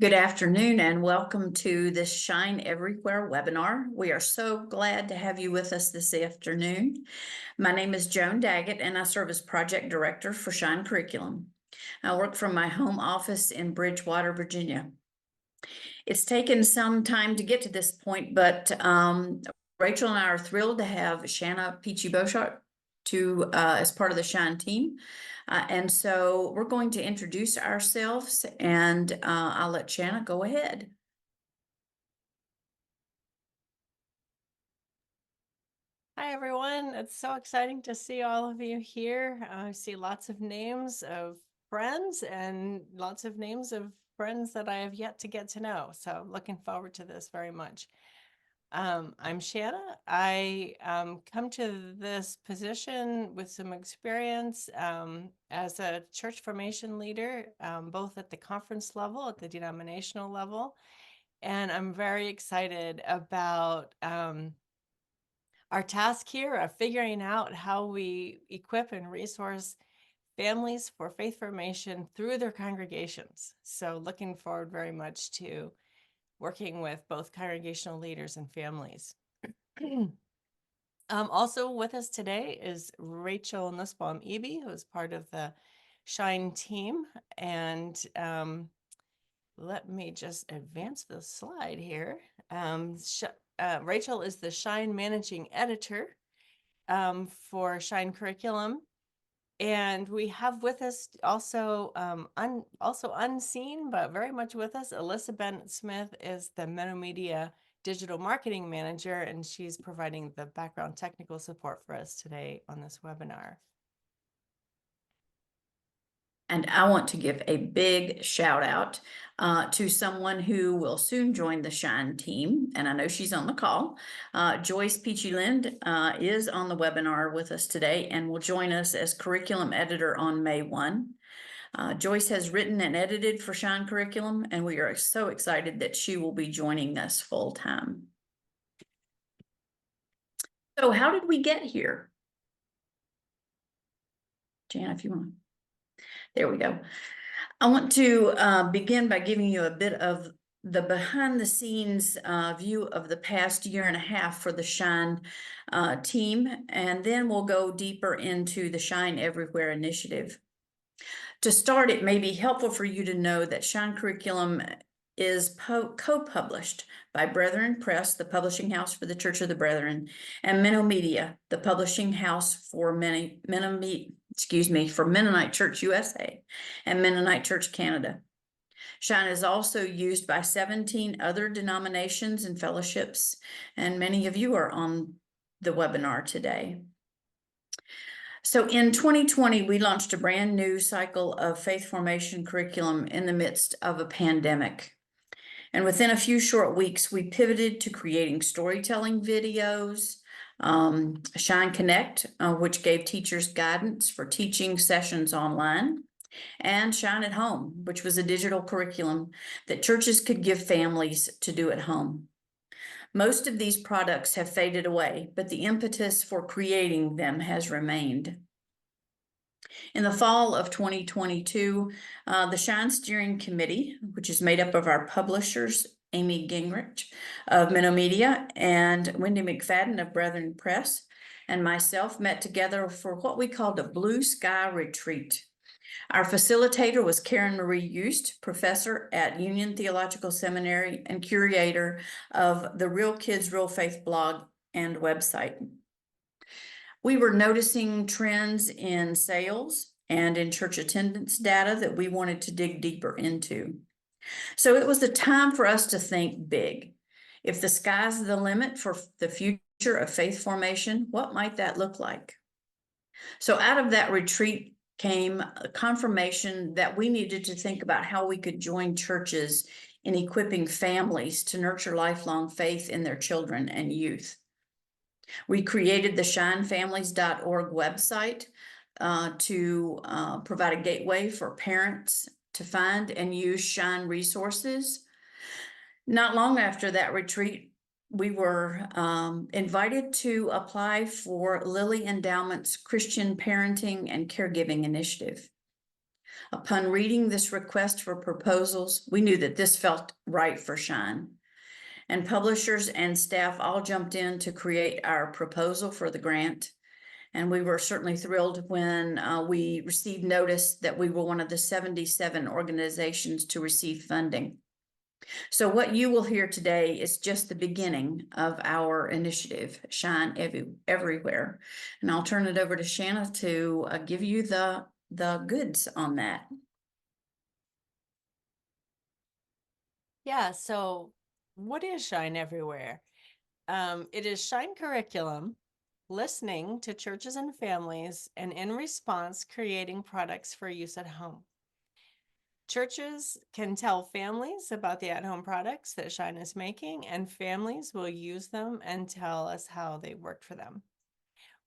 Good afternoon and welcome to this Shine Everywhere webinar. We are so glad to have you with us this afternoon. My name is Joan Daggett and I serve as Project Director for Shine Curriculum. I work from my home office in Bridgewater, Virginia. It's taken some time to get to this point, but Rachel and I are thrilled to have Shanna Peachy-Boshart as part of the Shine team. And so we're going to introduce ourselves and I'll let Shanna go ahead. Hi, everyone. It's so exciting to see all of you here. I see lots of names of friends and lots of names of friends that I have yet to get to know. So looking forward to this very much. I'm Shanna. I come to this position with some experience as a church formation leader, both at the conference level, at the denominational level. And I'm very excited about our task here of figuring out how we equip and resource families for faith formation through their congregations. So looking forward very much to working with both congregational leaders and families. Also with us today is Rachel Nussbaum-Eby, who is part of the Shine team. And let me just advance the slide here. Rachel is the Shine Managing Editor for Shine Curriculum. And we have with us also, also unseen, but very much with us, Alyssa Bennett-Smith is the Menomedia Digital Marketing Manager, and she's providing the background technical support for us today on this webinar. And I want to give a big shout out to someone who will soon join the Shine team. And I know she's on the call. Joyce Peachy-Lind is on the webinar with us today and will join us as curriculum editor on May 1. Joyce has written and edited for Shine Curriculum, and we are so excited that she will be joining us full time. So how did we get here? Jan, if you want. There we go. I want to begin by giving you a bit of the behind the scenes view of the past year and a half for the Shine team, and then we'll go deeper into the Shine Everywhere initiative. To start, it may be helpful for you to know that Shine Curriculum is co-published by Brethren Press, the publishing house for the Church of the Brethren, and Menomedia, the publishing house for Mennonite Church USA and Mennonite Church Canada. Shine is also used by 17 other denominations and fellowships, and many of you are on the webinar today. So in 2020, we launched a brand new cycle of faith formation curriculum in the midst of a pandemic. And within a few short weeks, we pivoted to creating storytelling videos, Shine Connect, which gave teachers guidance for teaching sessions online, and Shine at Home, which was a digital curriculum that churches could give families to do at home. Most of these products have faded away, but the impetus for creating them has remained. In the fall of 2022, the Shine Steering Committee, which is made up of our publishers, Amy Gingrich of Menomedia and Wendy McFadden of Brethren Press, and myself met together for what we called a Blue Sky Retreat. Our facilitator was Karen Marie Yost, professor at Union Theological Seminary and curator of the Real Kids, Real Faith blog and website. We were noticing trends in sales and in church attendance data that we wanted to dig deeper into. So it was the time for us to think big. If the sky's the limit for the future of faith formation, what might that look like? So out of that retreat came a confirmation that we needed to think about how we could join churches in equipping families to nurture lifelong faith in their children and youth. We created the shinefamilies.org website to provide a gateway for parents to find and use Shine resources. Not long after that retreat, we were invited to apply for Lilly Endowment's Christian Parenting and Caregiving Initiative. Upon reading this request for proposals, we knew that this felt right for Shine. And publishers and staff all jumped in to create our proposal for the grant. And we were certainly thrilled when we received notice that we were one of the 77 organizations to receive funding. So what you will hear today is just the beginning of our initiative, Shine Everywhere. And I'll turn it over to Shanna to give you the goods on that. Yeah, so what is Shine Everywhere? It is Shine curriculum, listening to churches and families, and in response, creating products for use at home. Churches can tell families about the at-home products that Shine is making, and families will use them and tell us how they worked for them.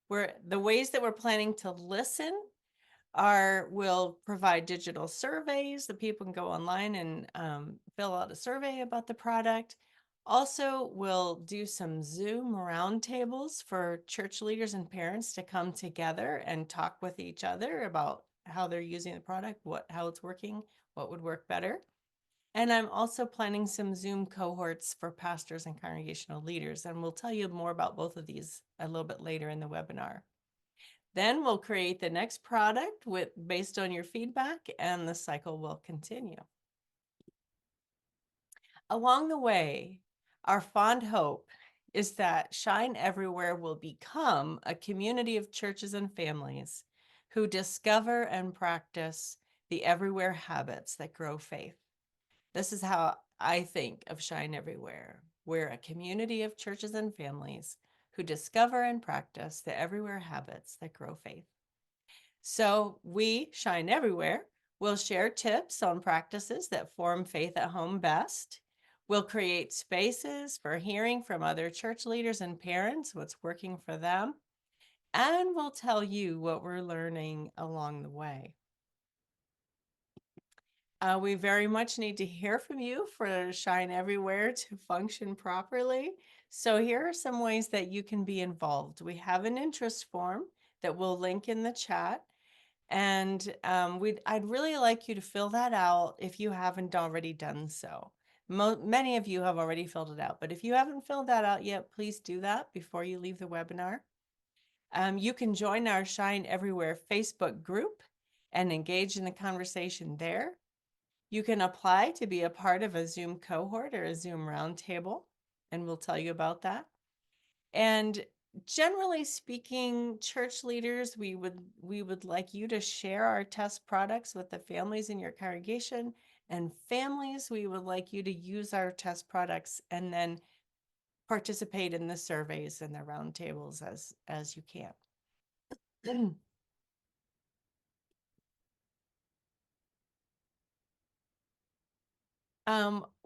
The ways that we're planning to listen we'll provide digital surveys that people can go online and fill out a survey about the product. Also, we'll do some Zoom roundtables for church leaders and parents to come together and talk with each other about how they're using the product, how it's working, what would work better. And I'm also planning some Zoom cohorts for pastors and congregational leaders, and we'll tell you more about both of these a little bit later in the webinar. Then we'll create the next product based on your feedback, and the cycle will continue. Along the way, our fond hope is that Shine Everywhere will become a community of churches and families who discover and practice the everywhere habits that grow faith. This is how I think of Shine Everywhere. We're a community of churches and families who discover and practice the everywhere habits that grow faith. So we, Shine Everywhere, will share tips on practices that form faith at home best. We'll create spaces for hearing from other church leaders and parents what's working for them. And we'll tell you what we're learning along the way. We very much need to hear from you for Shine Everywhere to function properly. So here are some ways that you can be involved. We have an interest form that we'll link in the chat. And I'd really like you to fill that out if you haven't already done so. Many of you have already filled it out, but if you haven't filled that out yet, please do that before you leave the webinar. You can join our Shine Everywhere Facebook group and engage in the conversation there. You can apply to be a part of a Zoom cohort or a Zoom roundtable, and we'll tell you about that. And generally speaking, church leaders, we would like you to share our test products with the families in your congregation, and families, we would like you to use our test products and then participate in the surveys and the roundtables as you can.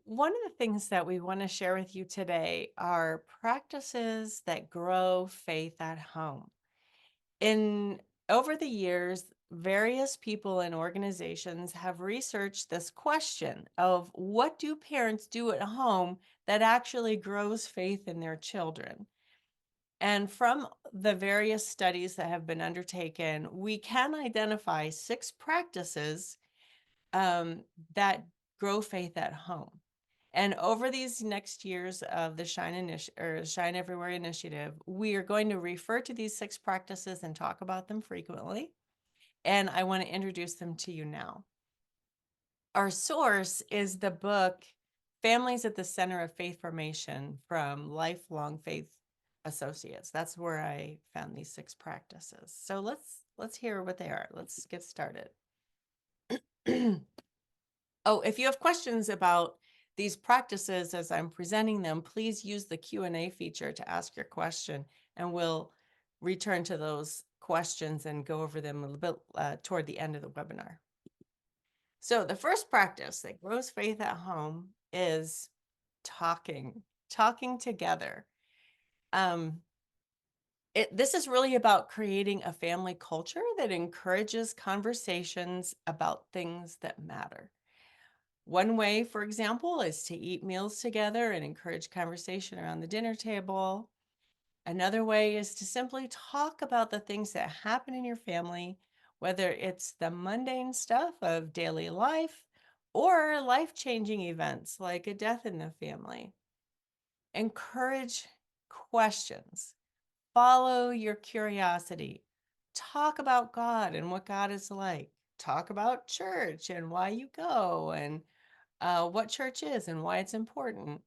One of the things that we want to share with you today are practices that grow faith at home. Over the years, various people and organizations have researched this question of what do parents do at home that actually grows faith in their children? And from the various studies that have been undertaken, we can identify 6 practices that grow faith at home. And over these next years of the Shine Everywhere initiative, we are going to refer to these 6 practices and talk about them frequently. And I want to introduce them to you now. Our source is the book, Families at the Center of Faith Formation from Lifelong Faith Associates. That's where I found these 6 practices. So let's hear what they are. Let's get started. Oh, if you have questions about these practices as I'm presenting them, please use the Q&A feature to ask your question, and we'll return to those questions and go over them a little bit toward the end of the webinar. So the first practice that grows faith at home is talking together. This is really about creating a family culture that encourages conversations about things that matter. One way, for example, is to eat meals together and encourage conversation around the dinner table. Another way is to simply talk about the things that happen in your family whether it's the mundane stuff of daily life or life-changing events like a death in the family. Encourage questions. Follow your curiosity. Talk about God and what God is like. Talk about church and why you go and what church is and why it's important.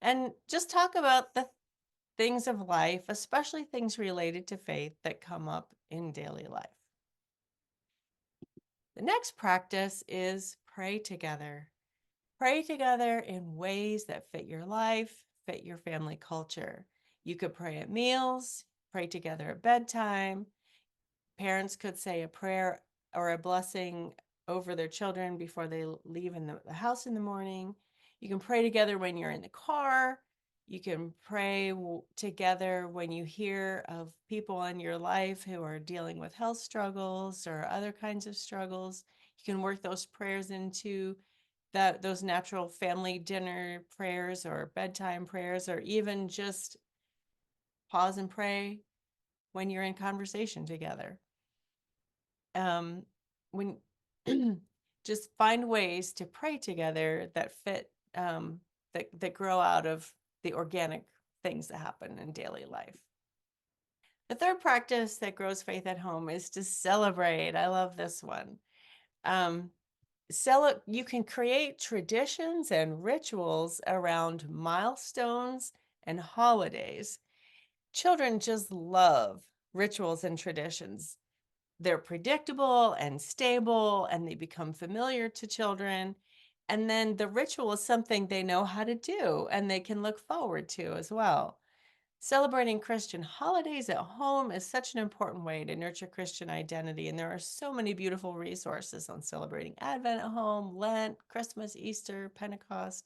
And just talk about the things of life, especially things related to faith that come up in daily life. The next practice is pray together. Pray together in ways that fit your life, fit your family culture. You could pray at meals, pray together at bedtime. Parents could say a prayer or a blessing over their children before they leave in the house in the morning. You can pray together when you're in the car. You can pray together when you hear of people in your life who are dealing with health struggles or other kinds of struggles. You can work those prayers into those natural family dinner prayers or bedtime prayers, or even just pause and pray when you're in conversation together. When just find ways to pray together that fit, that grow out of the organic things that happen in daily life. The third practice that grows faith at home is to celebrate. I love this one. You can create traditions and rituals around milestones and holidays. Children just love rituals and traditions. They're predictable and stable, and they become familiar to children. And then the ritual is something they know how to do and they can look forward to as well. Celebrating Christian holidays at home is such an important way to nurture Christian identity, and there are so many beautiful resources on celebrating Advent at home, Lent, Christmas, Easter, Pentecost.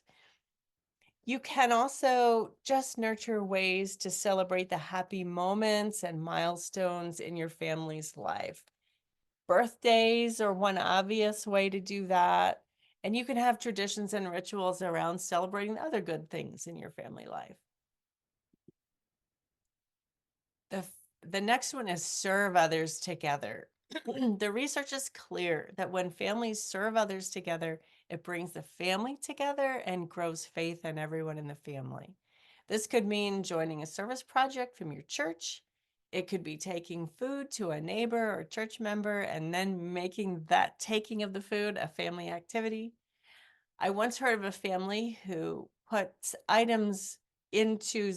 You can also just nurture ways to celebrate the happy moments and milestones in your family's life. Birthdays are one obvious way to do that, and you can have traditions and rituals around celebrating the other good things in your family life. The next one is serve others together. The research is clear that when families serve others together, it brings the family together and grows faith in everyone in the family. This could mean joining a service project from your church. It could be taking food to a neighbor or church member and then making that taking of the food a family activity. I once heard of a family who puts items into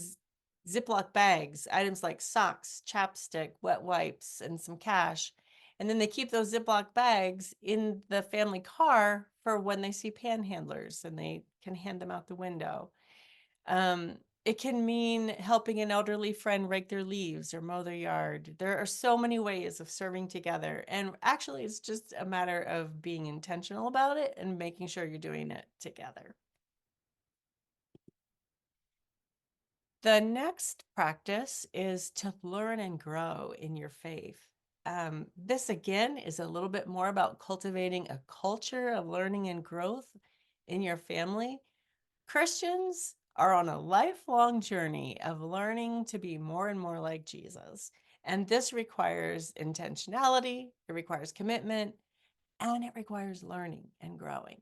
Ziploc bags, items like socks, chapstick, wet wipes, and some cash. And then they keep those Ziploc bags in the family car for when they see panhandlers and they can hand them out the window. It can mean helping an elderly friend rake their leaves or mow their yard. There are so many ways of serving together. And actually, it's just a matter of being intentional about it and making sure you're doing it together. The next practice is to learn and grow in your faith. This again is a little bit more about cultivating a culture of learning and growth in your family. Christians are on a lifelong journey of learning to be more and more like Jesus. And this requires intentionality, it requires commitment, and it requires learning and growing.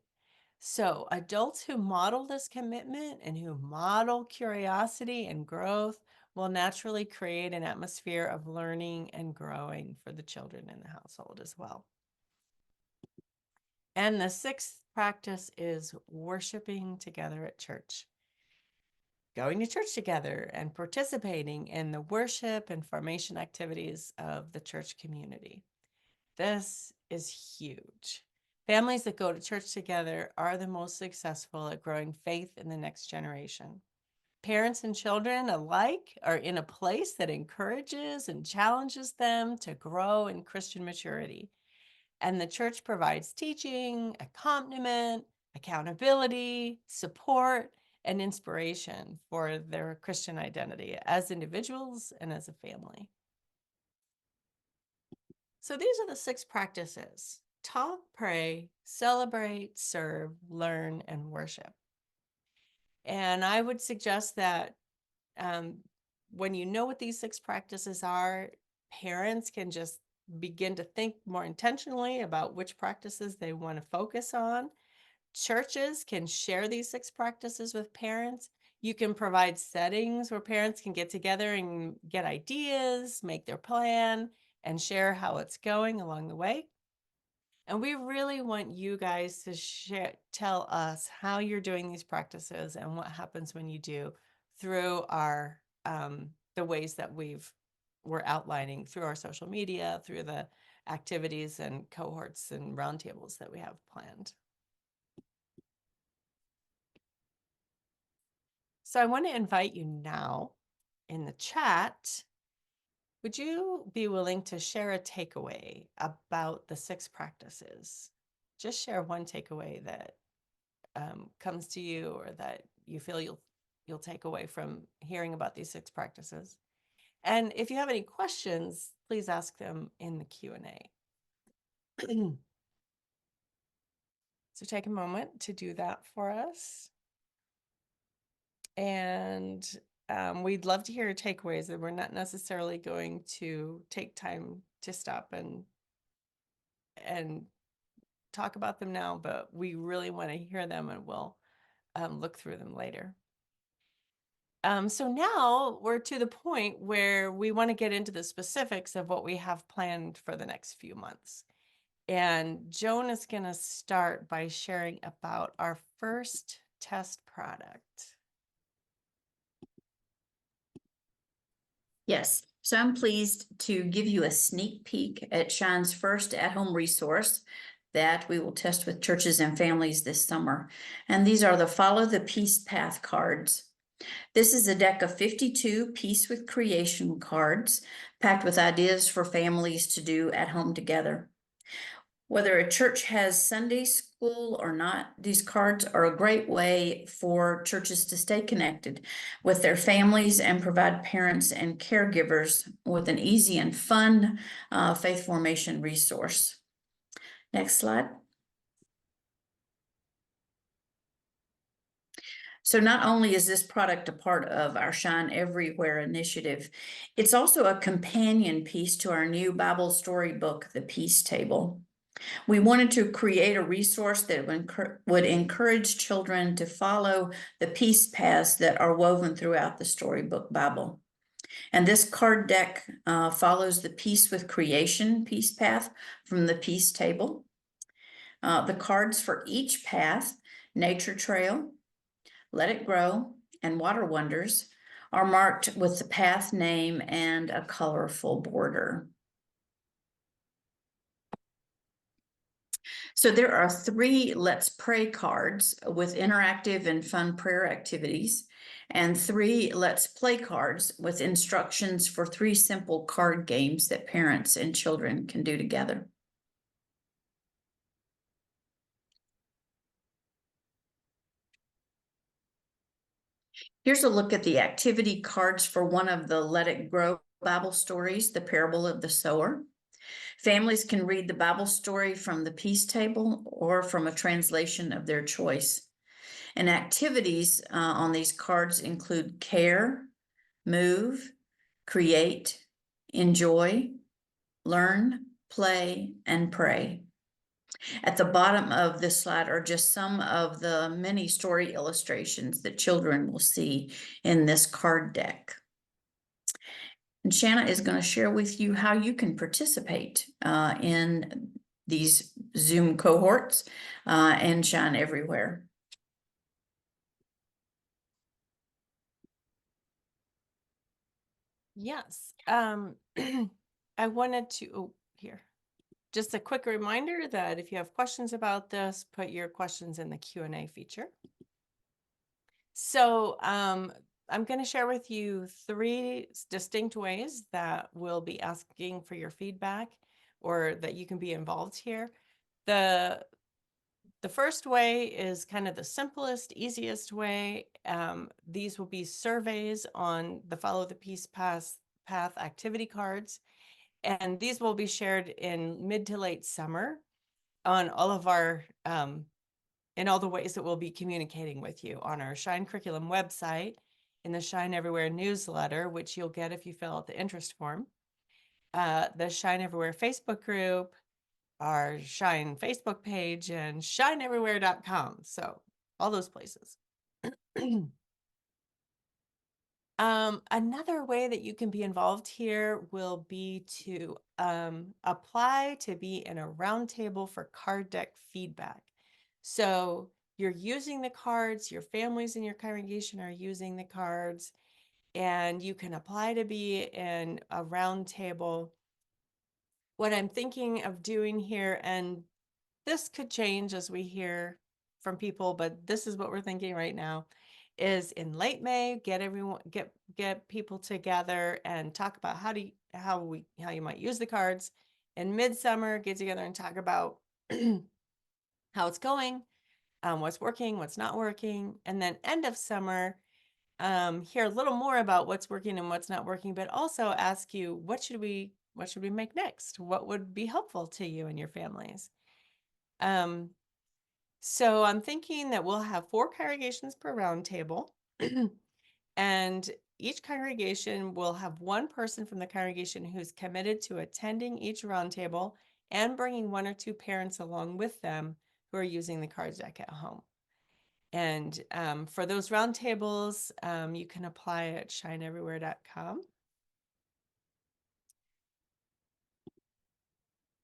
So, adults who model this commitment and who model curiosity and growth will naturally create an atmosphere of learning and growing for the children in the household as well. And the sixth practice is worshiping together at church. Going to church together and participating in the worship and formation activities of the church community. This is huge. Families that go to church together are the most successful at growing faith in the next generation. Parents and children alike are in a place that encourages and challenges them to grow in Christian maturity. And the church provides teaching, accompaniment, accountability, support, and inspiration for their Christian identity as individuals and as a family. So these are the 6 practices: talk, pray, celebrate, serve, learn, and worship. And I would suggest that when you know what these 6 practices are, parents can just begin to think more intentionally about which practices they want to focus on. Churches can share these 6 practices with parents. You can provide settings where parents can get together and get ideas, make their plan, and share how it's going along the way. And we really want you guys to tell us how you're doing these practices and what happens when you do through our the ways that we're outlining through our social media, through the activities and cohorts and roundtables that we have planned. So I want to invite you now in the chat. Would you be willing to share a takeaway about the 6 practices? Just share one takeaway that comes to you or that you feel you'll take away from hearing about these 6 practices. And if you have any questions, please ask them in the Q&A. So take a moment to do that for us. And we'd love to hear your takeaways, and we're not necessarily going to take time to stop and talk about them now, but we really want to hear them, and we'll look through them later. So now we're to the point where we want to get into the specifics of what we have planned for the next few months. And Joan is going to start by sharing about our first test product. Yes, so I'm pleased to give you a sneak peek at Shine's first at-home resource that we will test with churches and families this summer. And these are the Follow the Peace Path cards. This is a deck of 52 Peace with Creation cards, packed with ideas for families to do at home together. Whether a church has Sunday school or not, these cards are a great way for churches to stay connected with their families and provide parents and caregivers with an easy and fun faith formation resource. Next slide. So not only is this product a part of our Shine Everywhere initiative, it's also a companion piece to our new Bible storybook, The Peace Table. We wanted to create a resource that would encourage children to follow the peace paths that are woven throughout the storybook Bible. And this card deck follows the Peace with Creation peace path from the Peace Table. The cards for each path, Nature Trail, Let It Grow, and Water Wonders, are marked with the path name and a colorful border. So there are 3 Let's Pray cards with interactive and fun prayer activities, and 3 Let's Play cards with instructions for 3 simple card games that parents and children can do together. Here's a look at the activity cards for one of the Let It Grow Bible stories, the Parable of the Sower. Families can read the Bible story from the Peace Table or from a translation of their choice. And activities on these cards include care, move, create, enjoy, learn, play, and pray. At the bottom of this slide are just some of the many story illustrations that children will see in this card deck. And Shanna is going to share with you how you can participate in these Zoom cohorts and Shine Everywhere. Yes. I wanted to, just a quick reminder that if you have questions about this, put your questions in the Q&A feature. So I'm going to share with you 3 distinct ways that we'll be asking for your feedback or that you can be involved here. The first way is kind of the simplest, easiest way. These will be surveys on the Follow the Peace Path activity cards. And these will be shared in mid to late summer on all of our, in all the ways that we'll be communicating with you on our Shine Curriculum website, in the Shine Everywhere newsletter, which you'll get if you fill out the interest form, the Shine Everywhere Facebook group, our Shine Facebook page, and shineeverywhere.com. So all those places. Another way that you can be involved here will be to apply to be in a roundtable for card deck feedback. So you're using the cards, your families in your congregation are using the cards, and you can apply to be in a roundtable. What I'm thinking of doing here, and this could change as we hear from people, but this is what we're thinking right now, is in late May, get people together and talk about how you might use the cards. In midsummer, get together and talk about how it's going, what's working, what's not working, and then end of summer, hear a little more about what's working and what's not working, but also ask you, what should we make next? What would be helpful to you and your families? So I'm thinking that we'll have 4 congregations per roundtable, and each congregation will have one person from the congregation who's committed to attending each roundtable and bringing 1 or 2 parents along with them who are using the card deck at home. And for those roundtables, you can apply at shineeverywhere.com.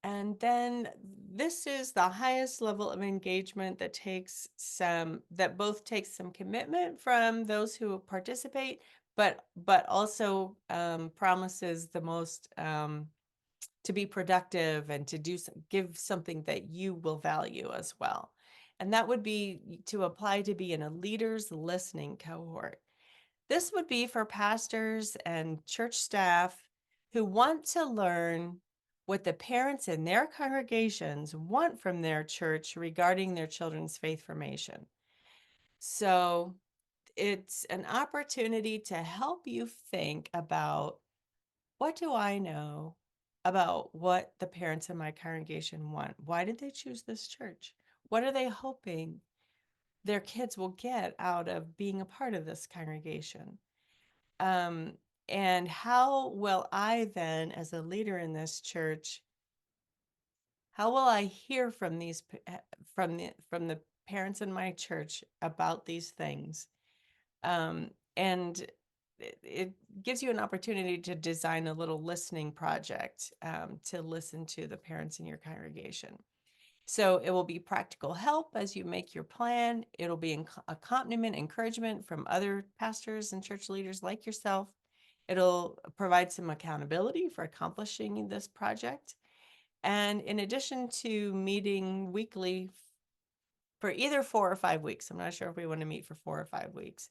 And then this is the highest level of engagement that both takes some commitment from those who participate, but also promises the most to be productive and to give something that you will value as well. And that would be to apply to be in a leaders listening cohort. This would be for pastors and church staff who want to learn what the parents in their congregations want from their church regarding their children's faith formation. So it's an opportunity to help you think about, what do I know about what the parents in my congregation want? Why did they choose this church? What are they hoping their kids will get out of being a part of this congregation? And how will I then, as a leader in this church, how will I hear from from the parents in my church about these things? And it gives you an opportunity to design a little listening project to listen to the parents in your congregation. So it will be practical help as you make your plan. It'll be accompaniment, encouragement from other pastors and church leaders like yourself. It'll provide some accountability for accomplishing this project. And in addition to meeting weekly for either 4 or 5 weeks, I'm not sure if we want to meet for 4 or 5 weeks.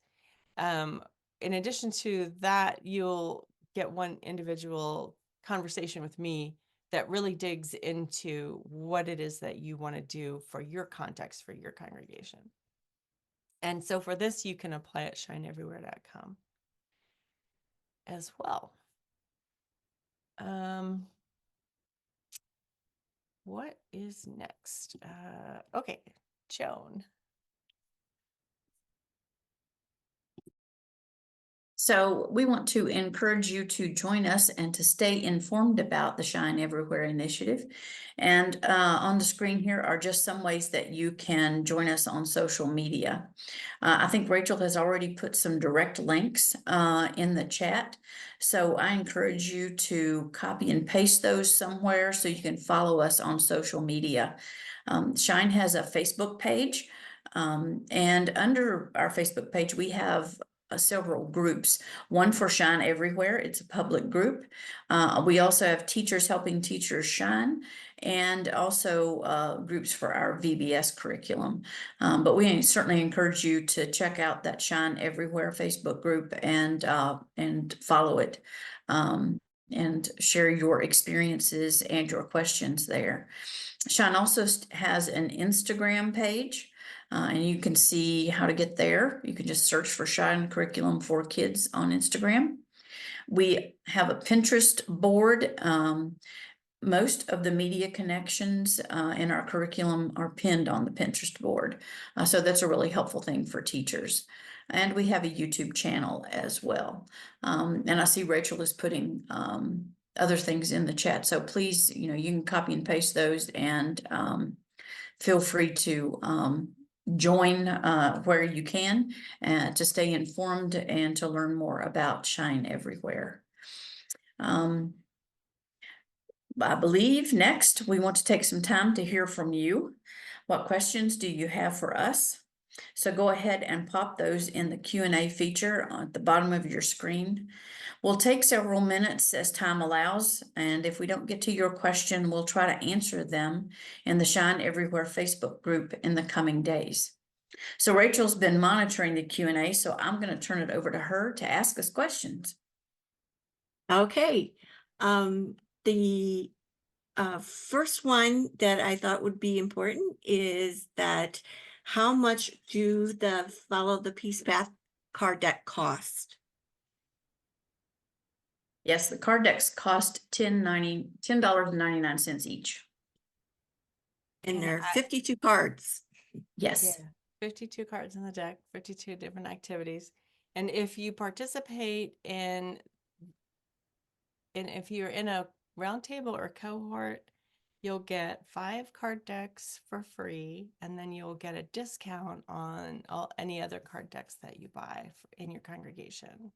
In addition to that, you'll get one individual conversation with me that really digs into what it is that you want to do for your context, for your congregation. And so for this, you can apply at shineeverywhere.com as well. What is next? Okay, Joan. So we want to encourage you to join us and to stay informed about the Shine Everywhere initiative. And on the screen here are just some ways that you can join us on social media. I think Rachel has already put some direct links in the chat. So I encourage you to copy and paste those somewhere so you can follow us on social media. Shine has a Facebook page. And under our Facebook page, we have several groups. One for Shine Everywhere, it's a public group. We also have Teachers Helping Teachers Shine, and also groups for our VBS curriculum. But we certainly encourage you to check out that Shine Everywhere Facebook group and follow it. And share your experiences and your questions there. Shine also has an Instagram page. And you can see how to get there. You can just search for Shine Curriculum for Kids on Instagram. We have a Pinterest board. Most of the media connections in our curriculum are pinned on the Pinterest board. So that's a really helpful thing for teachers. And we have a YouTube channel as well. And I see Rachel is putting other things in the chat. So please, you can copy and paste those, and feel free to join where you can, to stay informed and to learn more about Shine Everywhere. I believe next we want to take some time to hear from you. What questions do you have for us? So go ahead and pop those in the Q&A feature at the bottom of your screen. We'll take several minutes as time allows, and if we don't get to your question, we'll try to answer them in the Shine Everywhere Facebook group in the coming days. So Rachel's been monitoring the Q&A, so I'm going to turn it over to her to ask us questions. Okay. The first one that I thought would be important is that how much do the Follow the Peace Path card deck cost? Yes, the card decks cost $10.99 each. And there are Yeah, 52 cards. Yes. 52 cards in the deck, 52 different activities. And if you participate and if you're in a round table or cohort, you'll get 5 card decks for free, and then you'll get a discount on any other card decks that you buy in your congregation.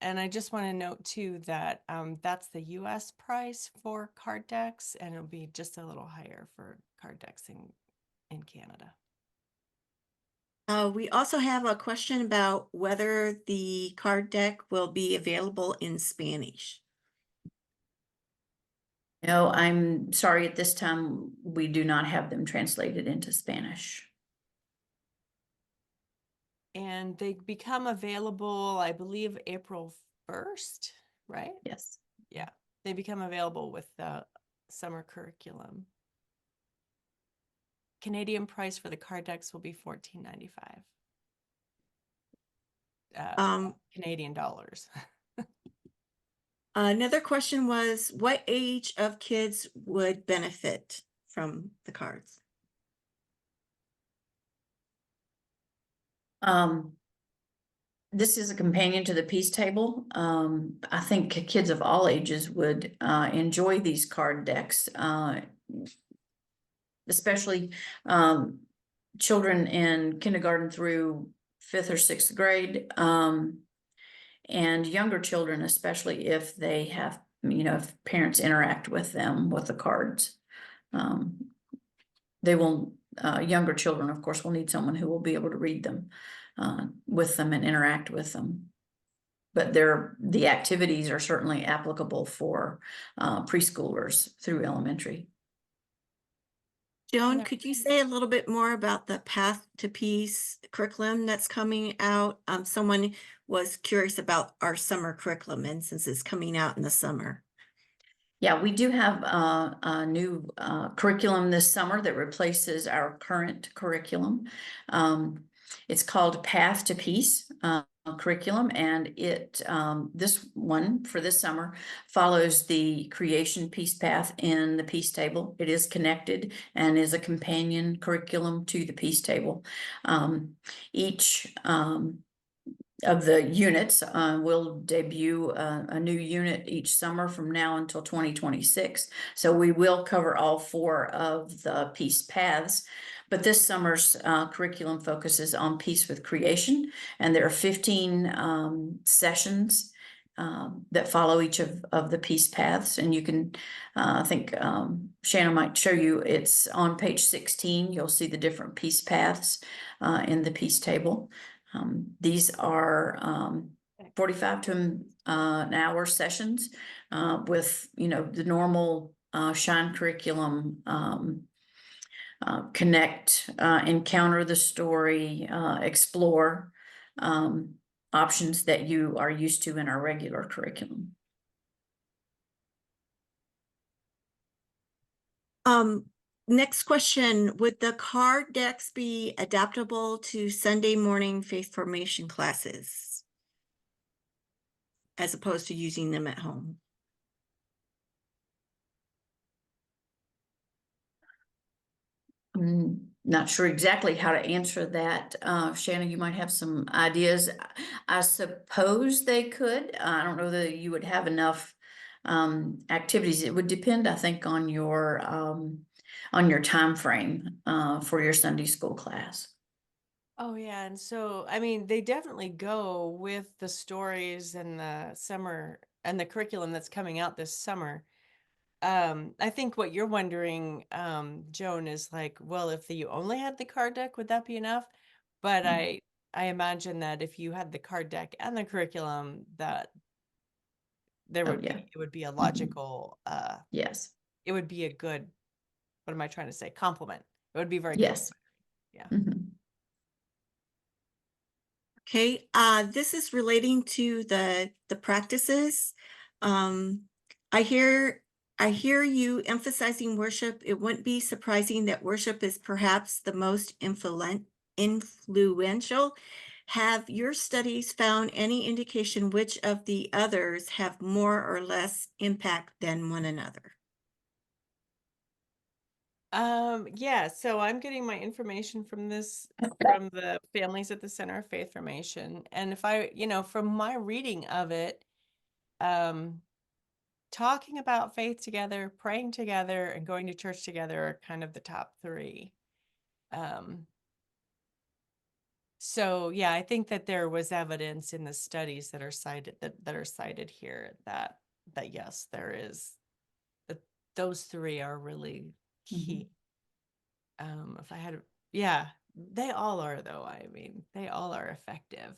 And I just want to note too that that's the US price for card decks, and it'll be just a little higher for card decks in Canada. We also have a question about whether the card deck will be available in Spanish. No, I'm sorry, at this time, we do not have them translated into Spanish. And they become available, I believe, April 1st, right? Yes. Yeah, they become available with the summer curriculum. Canadian price for the card decks will be $14.95. Canadian dollars. Another question was, what age of kids would benefit from the cards? This is a companion to the Peace Table. I think kids of all ages would enjoy these card decks, especially children in kindergarten through 5th or 6th grade, and younger children, especially if they have, if parents interact with them with the cards. They will, younger children, of course, will need someone who will be able to read them with them and interact with them. But the activities are certainly applicable for preschoolers through elementary. Joan, could you say a little bit more about the Path to Peace curriculum that's coming out? Someone was curious about our summer curriculum, and since it's coming out in the summer. Yeah, we do have a new curriculum this summer that replaces our current curriculum. It's called Path to Peace curriculum, and this one for this summer follows the Creation Peace Path in the Peace Table. It is connected and is a companion curriculum to the Peace Table. Each of the units will debut a new unit each summer from now until 2026. So we will cover all 4 of the peace paths, but this summer's curriculum focuses on peace with creation, and there are 15 sessions that follow each of the peace paths. And you can, I think Shannon might show you, it's on page 16. You'll see the different peace paths in the Peace Table. These are 45 to an hour sessions with, the normal Shine curriculum, connect, encounter the story, explore options that you are used to in our regular curriculum. Next question, would the card decks be adaptable to Sunday morning faith formation classes as opposed to using them at home? Not sure exactly how to answer that. Shannon, you might have some ideas. I suppose they could. I don't know that you would have enough activities. It would depend, I think, on your time frame for your Sunday school class. Oh yeah, and so I mean they definitely go with the stories and the summer and the curriculum that's coming out this summer. I think what you're wondering, Joan, is like, well, if you only had the card deck, would that be enough? But I imagine that if you had the card deck and the curriculum, that there Oh, would yeah. be it would be a logical Yes. it would be a good, what am I trying to say? Compliment. It would be very Yes. complimentary. Yeah. Mhm. Okay, this is relating to the practices. Um, I hear you emphasizing worship. It wouldn't be surprising that worship is perhaps the most influential. Have your studies found any indication which of the others have more or less impact than one another? Yeah, so I'm getting my information from from the families at the Center of Faith Formation. And if I, from my reading of it, um, talking about faith together, praying together, and going to church together are kind of the top three. Um, so yeah, I think that there was evidence in the studies that are cited here that yes, there is that those three are really key. If I had, yeah, they all are though. I mean, they all are effective.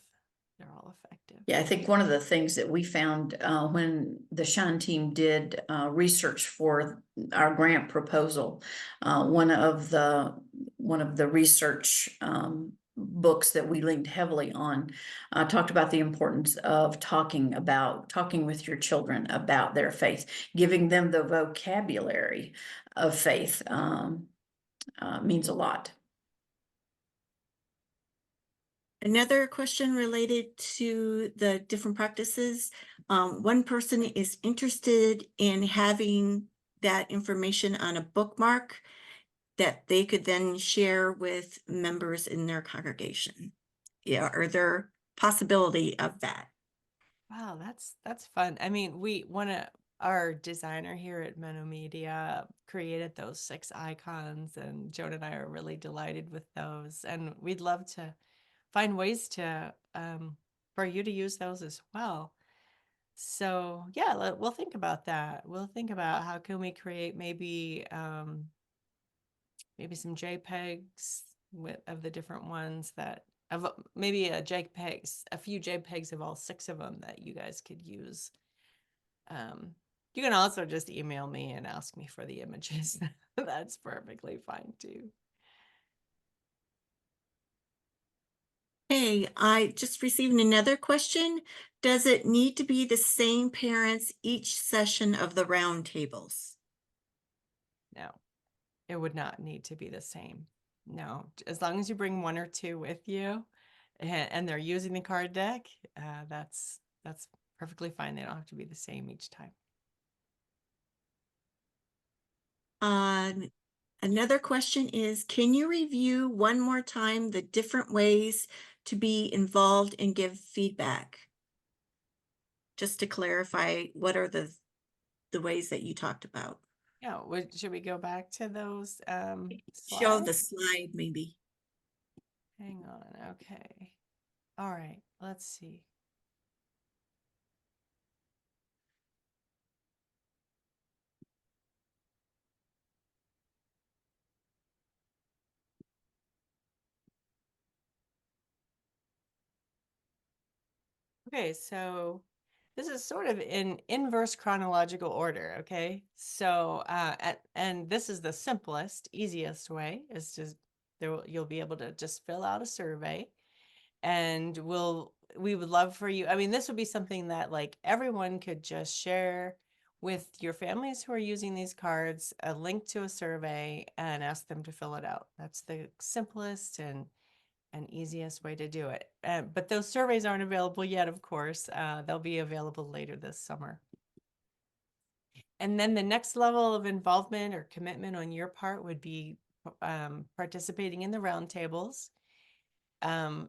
They're all effective. Yeah, I think one of the things that we found when the Shine team did research for our grant proposal, one of the research books that we linked heavily on talked about the importance of talking with your children about their faith, giving them the vocabulary of faith means a lot. Another question related to the different practices. One person is interested in having that information on a bookmark that they could then share with members in their congregation. Yeah, are there possibility of that? Wow, that's fun. I mean, our designer here at Menno Media created those 6 icons, and Joan and I are really delighted with those. And we'd love to find ways to for you to use those as well. So yeah, we'll think about that. We'll think about how can we create maybe some JPEGs of the different ones that of maybe a few JPEGs of all 6 of them that you guys could use. You can also just email me and ask me for the images. That's perfectly fine too. Hey, I just received another question. Does it need to be the same parents each session of the round tables? No, it would not need to be the same. No, as long as you bring 1 or 2 with you and they're using the card deck, that's perfectly fine. They don't have to be the same each time. Another question is, can you review one more time the different ways to be involved and give feedback? Just to clarify, what are the ways that you talked about? Yeah, should we go back to those Show the slides? slide, maybe. Hang on. Okay. All right. Let's see. Okay, so this is sort of in inverse chronological order, okay? So, and this is the simplest, easiest way is just you'll be able to just fill out a survey, and we would love for you. I mean, this would be something that like everyone could just share with your families who are using these cards, a link to a survey, and ask them to fill it out. That's the simplest and easiest way to do it. But those surveys aren't available yet, of course. They'll be available later this summer. And then the next level of involvement or commitment on your part would be participating in the roundtables. At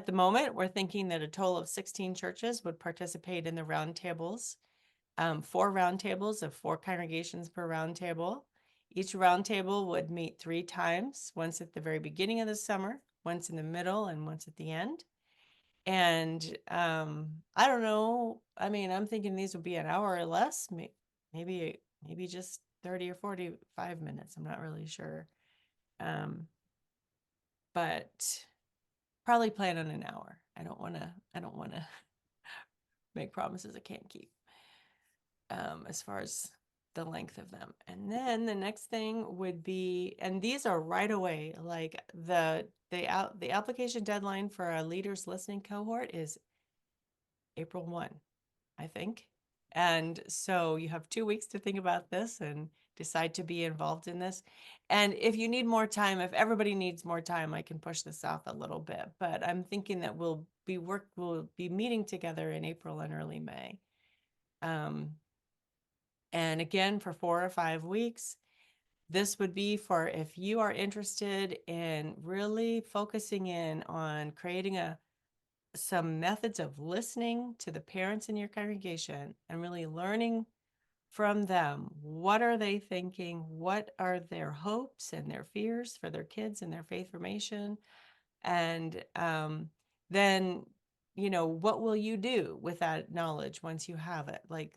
the moment, we're thinking that a total of 16 churches would participate in the roundtables. 4 roundtables of 4 congregations per roundtable. Each roundtable would meet 3 times, once at the very beginning of the summer, once in the middle, and once at the end. And I don't know. I mean, I'm thinking these would be an hour or less, maybe just 30 or 45 minutes. I'm not really sure. But probably plan on an hour. I don't want to make promises I can't keep. As far as the length of them. And then the next thing would be, and these are right away, like the application deadline for a leaders listening cohort is April 1, I think. And so you have 2 weeks to think about this and decide to be involved in this. And if you need more time, if everybody needs more time, I can push this off a little bit. But I'm thinking that we'll be meeting together in April and early May. And again, for 4 or 5 weeks, this would be for if you are interested in really focusing in on creating some methods of listening to the parents in your congregation and really learning from them. What are they thinking? What are their hopes and their fears for their kids and their faith formation? And then, what will you do with that knowledge once you have it? Like,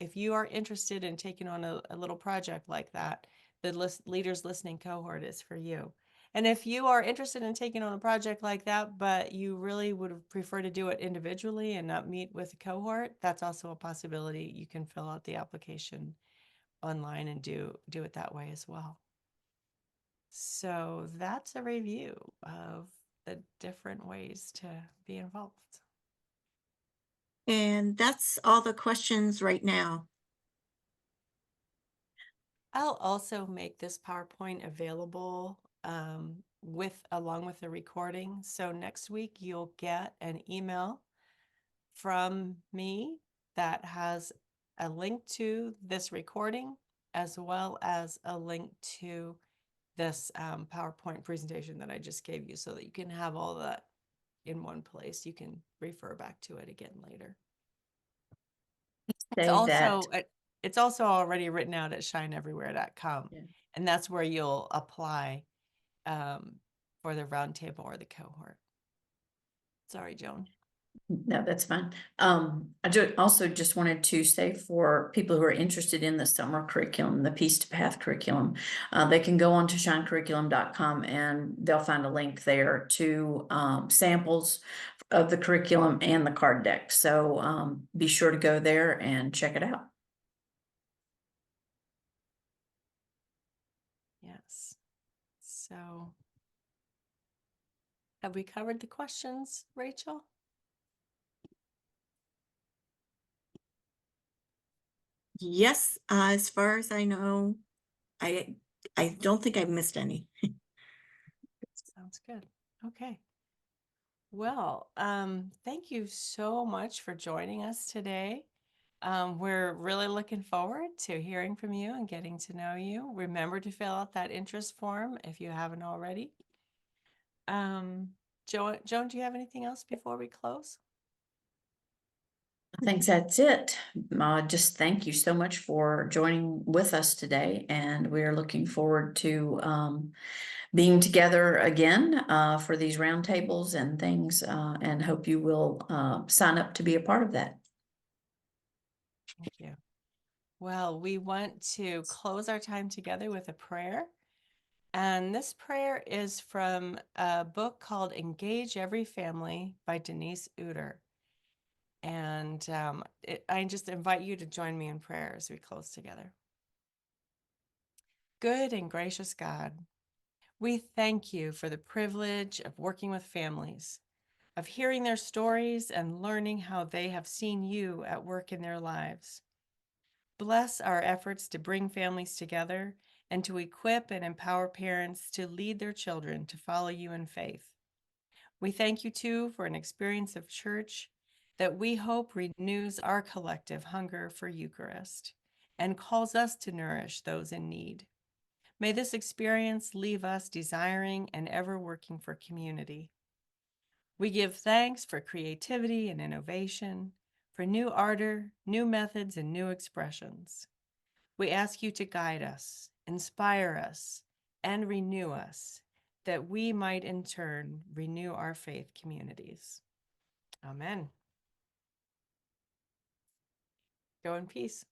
if you are interested in taking on a little project like that, the Leaders Listening cohort is for you. And if you are interested in taking on a project like that, but you really would prefer to do it individually and not meet with a cohort, that's also a possibility. You can fill out the application online and do it that way as well. So that's a review of the different ways to be involved. And that's all the questions right now. I'll also make this PowerPoint available along with the recording. So next week you'll get an email from me that has a link to this recording, as well as a link to this PowerPoint presentation that I just gave you, so that you can have all that in one place. You can refer back to it again later. Say that. It's also already written out at shineeverywhere.com. Yeah. And that's where you'll apply for the roundtable or the cohort. Sorry, Joan. No, that's fine. Also just wanted to say, for people who are interested in the summer curriculum, the Peace to Path curriculum, they can go on to shinecurriculum.com and they'll find a link there to samples of the curriculum and the card deck. So be sure to go there and check it out. Yes. So have we covered the questions, Rachel? Yes, as far as I know, I don't think I've missed any. Sounds good. Okay. Well, thank you so much for joining us today. We're really looking forward to hearing from you and getting to know you. Remember to fill out that interest form if you haven't already. Joan, do you have anything else before we close? I think that's it. Just thank you so much for joining with us today, and we're looking forward to being together again for these roundtables and things, and hope you will sign up to be a part of that. Thank you. Well, we want to close our time together with a prayer. And this prayer is from a book called Engage Every Family by Denise Uter. And I just invite you to join me in prayer as we close together. Good and gracious God, we thank you for the privilege of working with families, of hearing their stories and learning how they have seen you at work in their lives. Bless our efforts to bring families together and to equip and empower parents to lead their children to follow you in faith. We thank you, too, for an experience of church that we hope renews our collective hunger for Eucharist and calls us to nourish those in need. May this experience leave us desiring and ever working for community. We give thanks for creativity and innovation, for new ardor, new methods, and new expressions. We ask you to guide us, inspire us, and renew us, that we might in turn renew our faith communities. Amen. Go in peace.